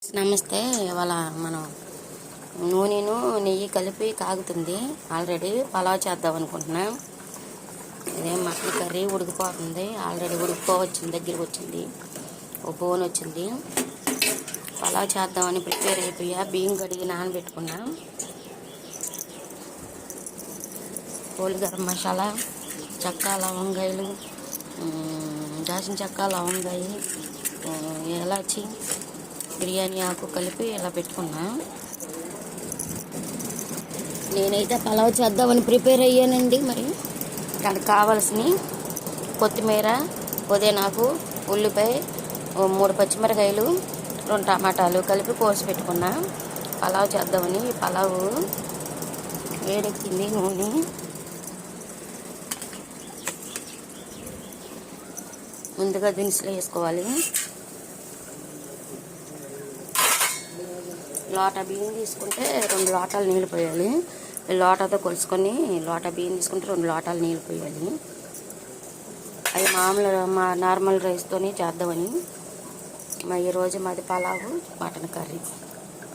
నమస్తే. ఇవాళ మనం నూనెను నెయ్యి కలిపి కాగుతుంది. ఆల్రెడీ పలావ్ చేద్దాం అనుకుంటున్నాం. ఇదే మటన్ కర్రీ ఉడికిపోతుంది. ఆల్రెడీ ఉడికిపోవచ్చింది, దగ్గరికి వచ్చింది, ఒక బోన్ వచ్చింది. పలావ్ చేద్దామని ప్రిపేర్ అయిపోయా. బియ్యం కడిగి నానబెట్టుకున్నా. హోల్ గరం మసాలా, చెక్క, లవంగాయలు, దాల్చిన చెక్క, లవంగాయ, ఇలాచి, బిర్యానీ ఆకు కలిపి ఇలా పెట్టుకున్నా. నేనైతే పలావ్ చేద్దామని ప్రిపేర్ అయ్యానండి. మరి దానికి కావాల్సిన కొత్తిమీర, పుదీనాకు, ఉల్లిపాయ, 3 పచ్చిమిరకాయలు, 2 టమాటాలు కలిపి కోసి పెట్టుకున్నా. పలావ్ చేద్దామని. పలావ్ వేడెక్కింది. నూనె ముందుగా దినుసులు వేసుకోవాలి. లోటా బియ్యం తీసుకుంటే 2 లోటాలు నీళ్ళు పోయాలి. లోటాతో కొలుసుకొని లోటా బియ్యం తీసుకుంటే 2 లోటాలు నీళ్ళు పోయాలి. అది నార్మల్ రైస్తోనే చేద్దామని. ఈరోజు మాది పలావు, మటన్ కర్రీ.